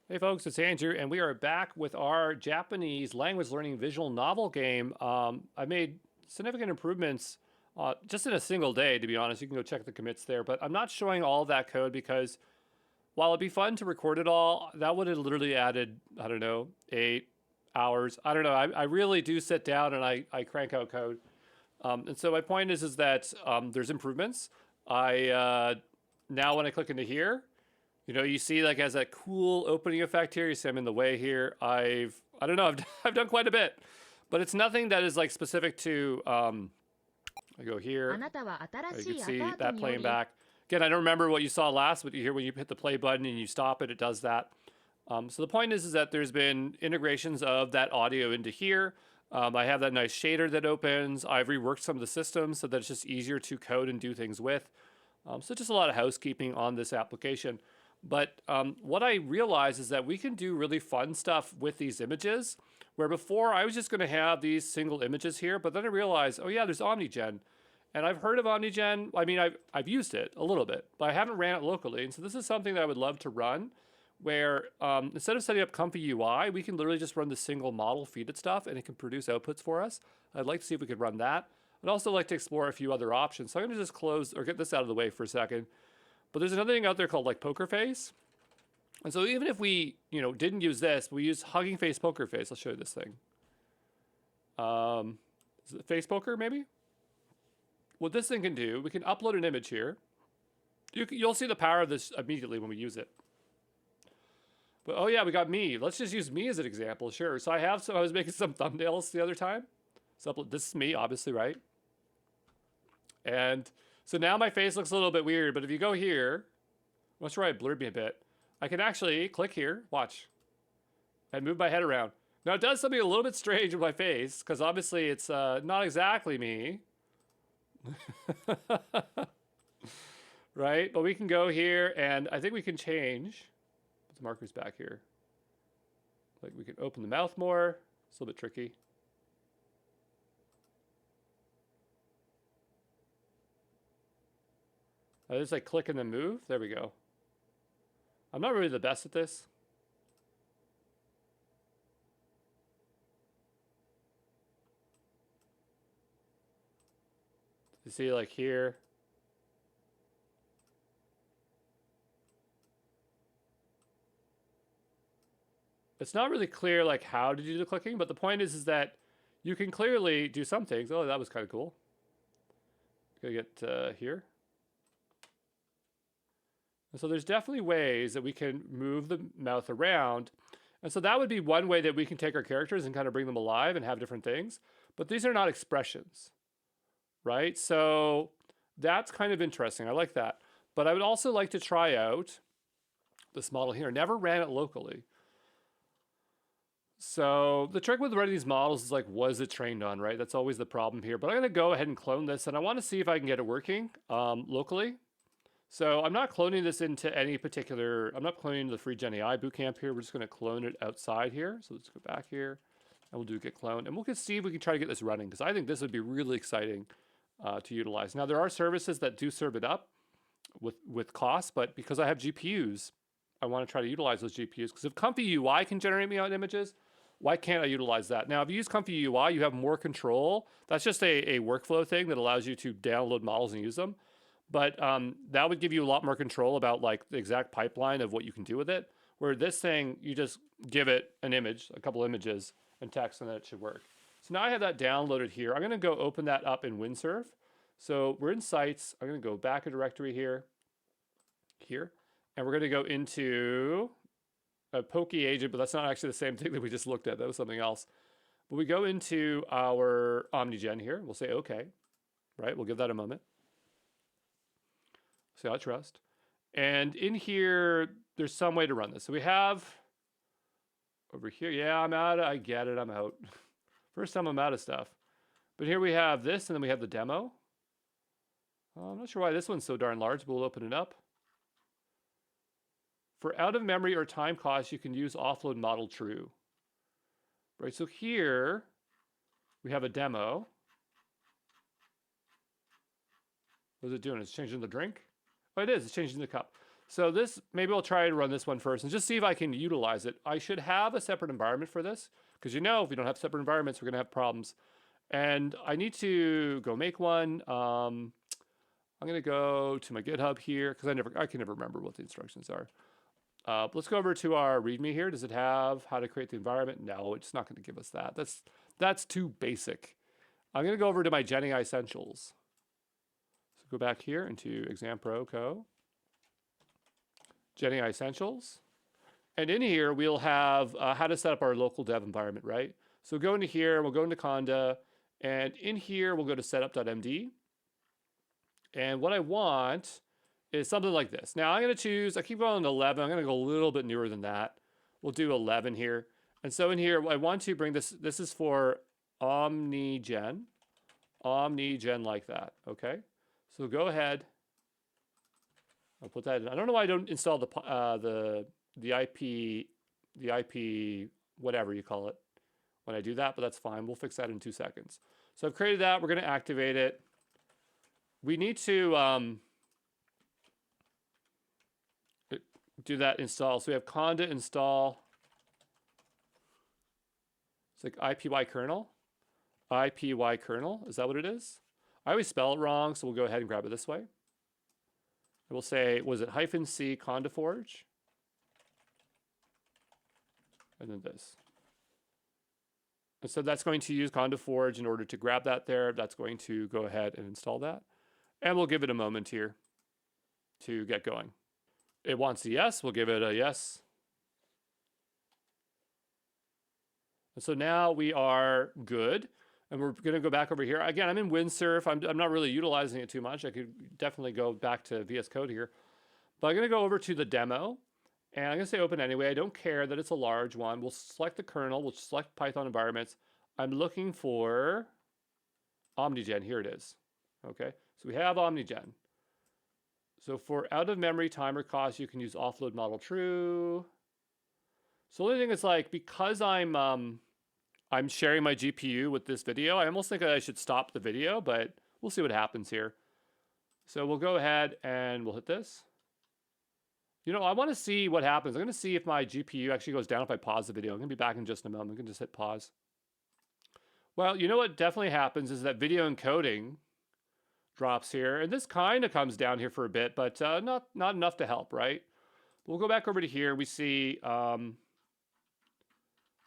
Hey folks, it's Andrew, and we are back with our Japanese language learning visual novel game. I made significant improvements just in a single day, to be honest. You can go check the commits there, but I'm not showing all of that code because while it'd be fun to record it all, that would have literally added, I don't know, 8 hours. I don't know. I really do sit down and I crank out code. And so my point is that there's improvements. I now when I click into here, you see like as that cool opening effect here. You see I'm in the way here. I don't know. I've done quite a bit, but it's nothing that is like specific to. I go here. あなたは新 You し can いアパ see ート that にお playing り、back. Again, I don't remember what you saw last, but you hear when you hit the play button and you stop it, it does that. So the point is that there's been integrations of that audio into here. I have that nice shader that opens. I've reworked some of the systems so that it's just easier to code and do things with. So just a lot of housekeeping on this application. But what I realized is that we can do really fun stuff with these images, where before I was just going to have these single images here, but then I realized, oh yeah, there's OmniGen. And I've heard of OmniGen. I mean, I've used it a little bit, but I haven't ran it locally. And so this is something that I would love to run, where instead of setting up comfy UI, we can literally just run the single model, feed it stuff, and it can produce outputs for us. I'd like to see if we could run that. I'd also like to explore a few other options. So I'm going to just close or get this out of the way for a second. But there's another thing out there called like Poker Face. And so even if we, didn't use this, we use Hugging Face Poker Face. I'll show you this thing. Is it Face Poker maybe? What this thing can do, we can upload an image here. You'll see the power of this immediately when we use it. But oh yeah, we got me. Let's just use me as an example. Sure. So I was making some thumbnails the other time. So this is me, obviously, right? And so now my face looks a little bit weird, but if you go here, I'm not sure I blurred me a bit. I can actually click here, watch, and move my head around. Now it does something a little bit strange with my face, because obviously it's not exactly me. Right? But we can go here, and I think we can change. Put the markers back here. Like we can open the mouth more. It's a little bit tricky. I just like click and then move. There we go. I'm not really the best at this. You see like here. It's not really clear like how to do the clicking, but the point is that you can clearly do some things. Oh, that was kind of cool. Gotta get here. And so there's definitely ways that we can move the mouth around. And so that would be one way that we can take our characters and kind of bring them alive and have different things. But these are not expressions, right? So that's kind of interesting. I like that. But I would also like to try out this model here. Never ran it locally. So the trick with running these models is like, was it trained on, right? That's always the problem here. But I'm going to go ahead and clone this, and I want to see if I can get it working locally. So I'm not cloning this into any particular, I'm not cloning the free Gen AI bootcamp here. We're just going to clone it outside here. So let's go back here, and we'll do get clone. And we'll see if we can try to get this running, because I think this would be really exciting to utilize. Now, there are services that do serve it up with cost, but because I have GPUs, I want to try to utilize those GPUs. Because if Comfy UI can generate me on images, why can't I utilize that? Now, if you use Comfy UI, you have more control. That's just a workflow thing that allows you to download models and use them. But that would give you a lot more control about like the exact pipeline of what you can do with it. Where this thing, you just give it an image, a couple images, and text, and then it should work. So now I have that downloaded here. I'm going to go open that up in Windsurf. So we're in Sites. I'm going to go back a directory here, and we're going to go into a Pokey agent, but that's not actually the same thing that we just looked at. That was something else. But we go into our OmniGen here. We'll say OK, right? We'll give that a moment. Say I trust. And in here, there's some way to run this. So we have over here. Yeah, I'm out. I get it. I'm out. First time I'm out of stuff. But here we have this, and then we have the demo. I'm not sure why this one's so darn large, but we'll open it up. For out of memory or time cost, you can use offload model true. Right, so here we have a demo. What is it doing? It's changing the drink? Oh, it is. It's changing the cup. So this, maybe I'll try to run this one first and just see if I can utilize it. I should have a separate environment for this because if we don't have separate environments, we're gonna have problems. And I need to go make one. I'm gonna go to my GitHub here because I can never remember what the instructions are. Let's go over to our README here. Does it have how to create the environment? No, it's not going to give us that. That's too basic. I'm going to go over to my GenAI Essentials. So go back here into Exam Pro Co. GenAI Essentials. And in here, we'll have how to set up our local dev environment, right? So go into here, we'll go into Conda, and in here, we'll go to setup.md. And what I want is something like this. Now I'm going to choose, I keep going to 11. I'm going to go a little bit newer than that. We'll do 11 here. And so in here, I want to bring this is for OmniGen like that, okay? So go ahead. I'll put that in. I don't know why I don't install the IP, whatever you call it, when I do that, but that's fine. We'll fix that in 2 seconds. So I've created that. We're going to activate it. We need to do that install. So we have conda install. It's like IPY kernel. IPY kernel. Is that what it is? I always spell it wrong, so we'll go ahead and grab it this way. And we'll say, was it -c conda forge? And then this. And so that's going to use conda forge in order to grab that there. That's going to go ahead and install that. And we'll give it a moment here to get going. It wants a yes, we'll give it a yes. And so now we are good. And we're gonna go back over here. Again, I'm in Windsurf. I'm not really utilizing it too much. I could definitely go back to VS Code here. But I'm gonna go over to the demo. And I'm gonna say open anyway. I don't care that it's a large one. We'll select the kernel, we'll select Python environments. I'm looking for OmniGen, here it is. Okay, so we have OmniGen. So for out of memory timer cost, you can use offload model true. So the only thing is like, because I'm sharing my GPU with this video, I almost think I should stop the video, but we'll see what happens here. So we'll go ahead and we'll hit this. I want to see what happens. I'm going to see if my GPU actually goes down if I pause the video. I'm going to be back in just a moment. I'm going to just hit pause. Well, what definitely happens is that video encoding drops here, and this kind of comes down here for a bit, but not enough to help, right? We'll go back over to here. We see we're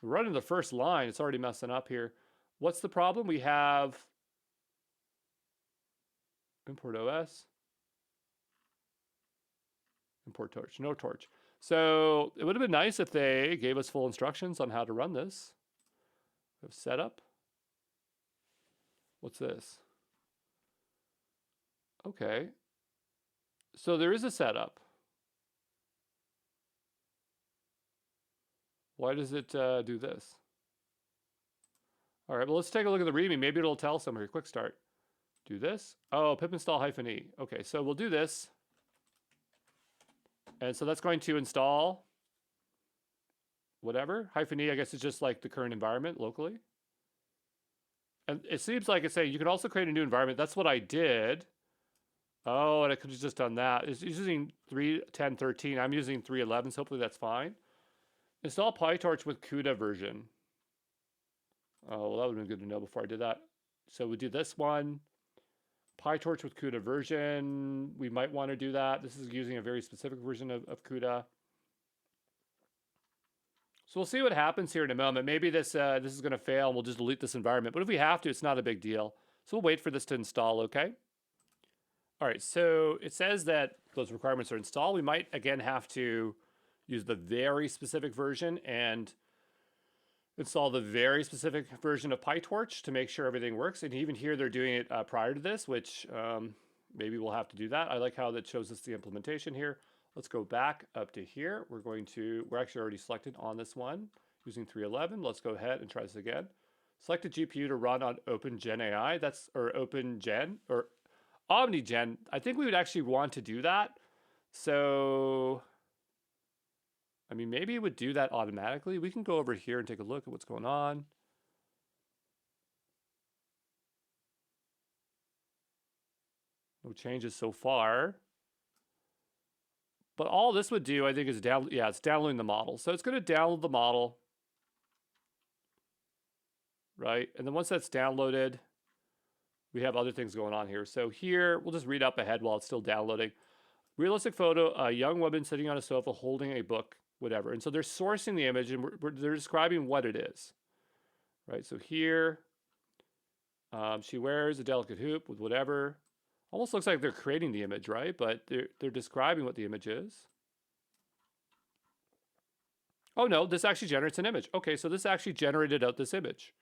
running the first line. It's already messing up here. What's the problem? We have import OS, import torch, no torch. So it would have been nice if they gave us full instructions on how to run this. We have setup. What's this? Okay, so there is a setup. Why does it do this? All right, well, let's take a look at the README. Maybe it'll tell somewhere. Quick start. Do this. Oh, pip install -e. Okay, so we'll do this. And so that's going to install whatever. -e, I guess it's just like the current environment locally. And it seems like it's saying you can also create a new environment. That's what I did. Oh, and I could have just done that. It's using 3.10.13. I'm using 3.11, so hopefully that's fine. Install PyTorch with CUDA version. Oh, well, that would have been good to know before I did that. So we do this one. PyTorch with CUDA version. We might want to do that. This is using a very specific version of CUDA. So we'll see what happens here in a moment. Maybe this is going to fail and we'll just delete this environment. But if we have to, it's not a big deal. So we'll wait for this to install, okay? All right, so it says that those requirements are installed. We might, again, have to use the very specific version and install the very specific version of PyTorch to make sure everything works. And even here, they're doing it prior to this, which maybe we'll have to do that. I like how that shows us the implementation here. Let's go back up to here. We're actually already selected on this one using 3.11. Let's go ahead and try this again. Select a GPU to run on OpenGen AI. Or OpenGen, or OmniGen. I think we would actually want to do that. So, I mean, maybe it would do that automatically. We can go over here and take a look at what's going on. No changes so far. But all this would do, I think, is it's downloading the model. So it's going to download the model, right? And then once that's downloaded, we have other things going on here. So here, we'll just read up ahead while it's still downloading. Realistic photo, a young woman sitting on a sofa holding a book, whatever. And so they're sourcing the image and they're describing what it is, right? So here, she wears a delicate hoop with whatever. Almost looks like they're creating the image, right? But they're describing what the image is. Oh no, this actually generates an image. Okay, so this actually generated out this image.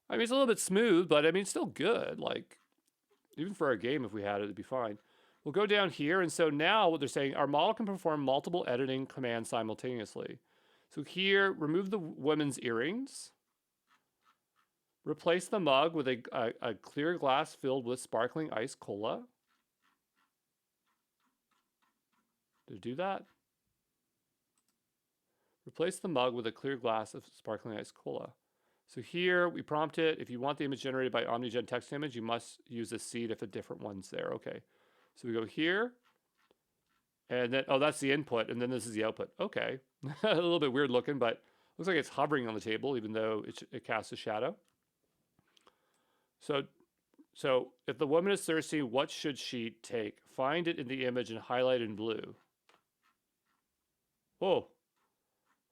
I mean, it's a little bit smooth, but I mean, it's still good. Like, even for our game, if we had it, it'd be fine. We'll go down here, and so now what they're saying, our model can perform multiple editing commands simultaneously. So here, remove the woman's earrings. Replace the mug with a clear glass filled with sparkling ice cola. Did it do that? Replace the mug with a clear glass of sparkling ice cola. So here we prompt it. If you want the image generated by OmniGen text image, you must use a seed if a different one's there. Okay. So we go here. And then, oh, that's the input. And then this is the output. Okay. A little bit weird looking, but looks like it's hovering on the table, even though it casts a shadow. So if the woman is thirsty, what should she take? Find it in the image and highlight in blue. Oh,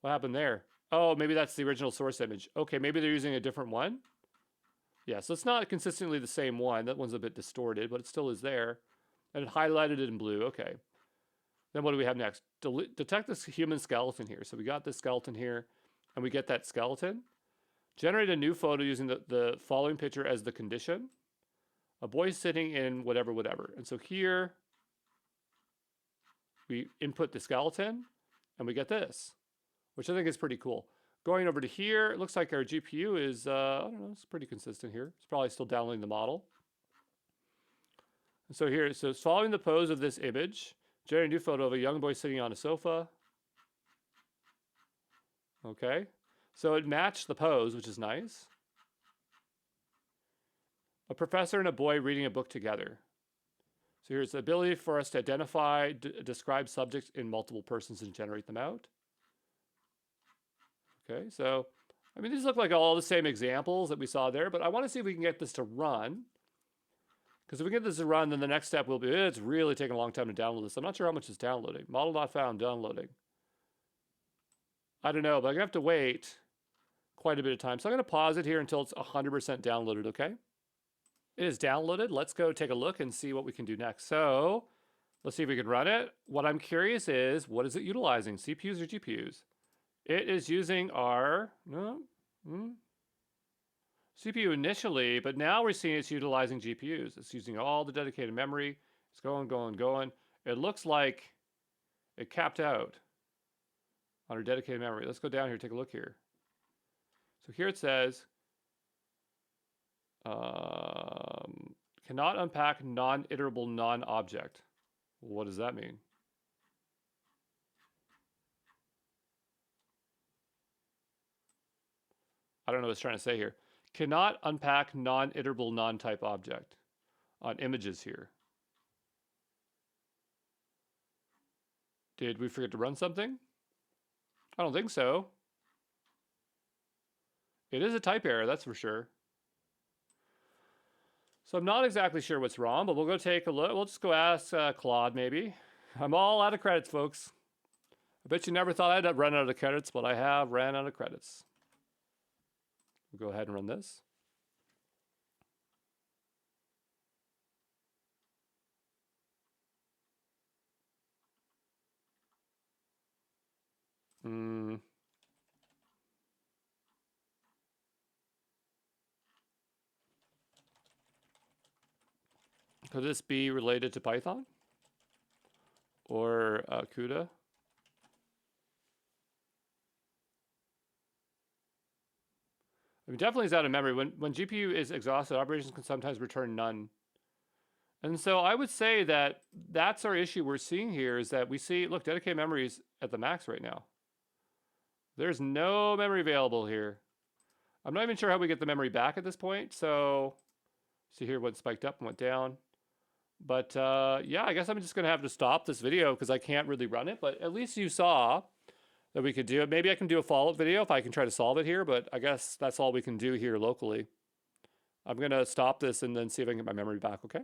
what happened there? Oh, maybe that's the original source image. Okay, maybe they're using a different one. Yeah, so it's not consistently the same one. That one's a bit distorted, but it still is there. And it highlighted it in blue. Okay. Then what do we have next? Detect this human skeleton here. So we got this skeleton here, and we get that skeleton. Generate a new photo using the following picture as the condition. A boy sitting in whatever, whatever. And so here, we input the skeleton, and we get this, which I think is pretty cool. Going over to here, it looks like our GPU is, I don't know, it's pretty consistent here. It's probably still downloading the model. And so here, so it's following the pose of this image. Generate a new photo of a young boy sitting on a sofa. Okay. So it matched the pose, which is nice. A professor and a boy reading a book together. So here's the ability for us to identify, describe subjects in multiple persons and generate them out. Okay, so, I mean, these look like all the same examples that we saw there, but I want to see if we can get this to run. Because if we get this to run, then the next step will be, it's really taking a long time to download this. I'm not sure how much it's downloading. Model not found, downloading. I don't know, but I'm going to have to wait quite a bit of time. So I'm going to pause it here until it's 100% downloaded, okay? It is downloaded. Let's go take a look and see what we can do next. So let's see if we can run it. What I'm curious is, what is it utilizing, CPUs or GPUs? It is using our CPU initially, but now we're seeing it's utilizing GPUs. It's using all the dedicated memory. It's going, going, going. It looks like it capped out on our dedicated memory. Let's go down here, take a look here. So here it says, cannot unpack non-iterable non-object. What does that mean? I don't know what it's trying to say here. Cannot unpack non-iterable non-type object on images here. Did we forget to run something? I don't think so. It is a type error, that's for sure. So I'm not exactly sure what's wrong, but we'll go take a look. We'll just go ask Claude, maybe. I'm all out of credits, folks. I bet you never thought I'd run out of credits, but I have ran out of credits. We'll go ahead and run this. Could this be related to Python or CUDA? I mean, definitely is out of memory. When GPU is exhausted, operations can sometimes return none. And so I would say that that's our issue we're seeing here is that we see, look, dedicated memory is at the max right now. There's no memory available here. I'm not even sure how we get the memory back at this point. So see here what spiked up and went down. But yeah, I guess I'm just going to have to stop this video because I can't really run it. But at least you saw that we could do it. Maybe I can do a follow-up video if I can try to solve it here, but I guess that's all we can do here locally. I'm going to stop this and then see if I can get my memory back, okay?